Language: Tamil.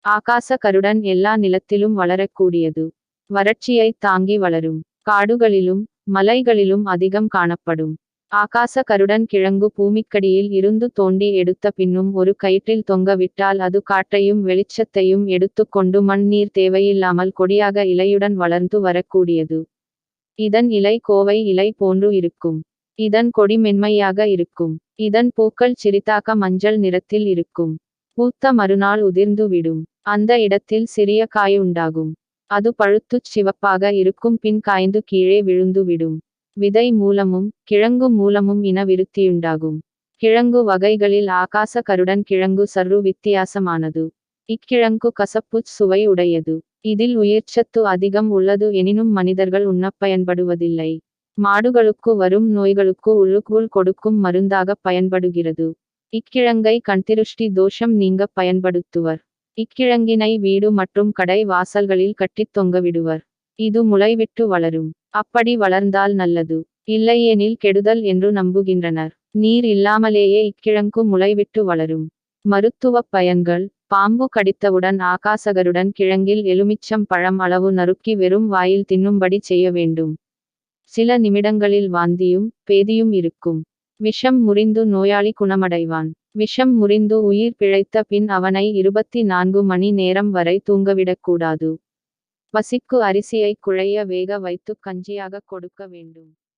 ஆகாச கருடன் எல்லா நிலத்திலும் வளரக்கூடியது. வறட்சியை தாங்கி வளரும். காடுகளிலும் மலைகளிலும் அதிகம் காணப்படும். ஆகாச கருடன் கிழங்கு பூமிக்கடியில் இருந்து தோண்டி எடுத்த பின்னும் ஒரு கயிற்றில் தொங்க விட்டால் அது காற்றையும் வெளிச்சத்தையும் எடுத்துக்கொண்டு மண் நீர் தேவையில்லாமல் கொடியாக இலையுடன் வளர்ந்து வரக்கூடியது. இதன் இலை கோவை இலை போன்று இருக்கும். இதன் கொடி மென்மையாக இருக்கும். இதன் பூக்கள் சிறிதாக மஞ்சள் நிறத்தில் இருக்கும். பூத்த மறுநாள் உதிர்ந்து விடும். அந்த இடத்தில் சிறிய காய் உண்டாகும். அது பழுத்துச் சிவப்பாக இருக்கும், பின் காய்ந்து கீழே விழுந்து விடும். விதை மூலமும் கிழங்கு மூலமும் இன விருத்தியுண்டாகும். கிழங்கு வகைகளில் ஆகாச கருடன் கிழங்கு சற்று வித்தியாசமானது. இக்கிழங்கு கசப்புச் சுவை உடையது. இதில் உயிர்ச்சத்து அதிகம் உள்ளது, எனினும் மனிதர்கள் உண்ணப் பயன்படுவதில்லை. மாடுகளுக்கு வரும் நோய்களுக்கு உள்ளுக்குள் கொடுக்கும் மருந்தாக பயன்படுகிறது. இக்கிழங்கை கண்திருஷ்டி தோஷம் நீங்க பயன்படுத்துவர். இக்கிழங்கினை வீடு மற்றும் கடை வாசல்களில் கட்டித் தொங்கவிடுவர். இது முளைவிட்டு வளரும். அப்படி வளர்ந்தால் நல்லது, இல்லையெனில் கெடுதல் என்று நம்புகின்றனர். நீர் இல்லாமலேயே இக்கிழங்கு முளைவிட்டு வளரும். மருத்துவப் பயன்கள்: பாம்பு கடித்தவுடன் ஆகாசகருடன் கிழங்கில் எலுமிச்சம் பழம் அளவு நறுக்கி வெறும் வாயில் தின்னும்படி செய்ய வேண்டும். சில நிமிடங்களில் வாந்தியும் பேதியும் இருக்கும். விஷம் முறிந்து நோயாளி குணமடைவான். விஷம் முறிந்து உயிர் பிழைத்த பின் அவனை 24 மணி நேரம் வரை தூங்கவிடக்கூடாது. பசிக்கு அரிசியை குழைய வேக வைத்து கஞ்சியாக கொடுக்க வேண்டும்.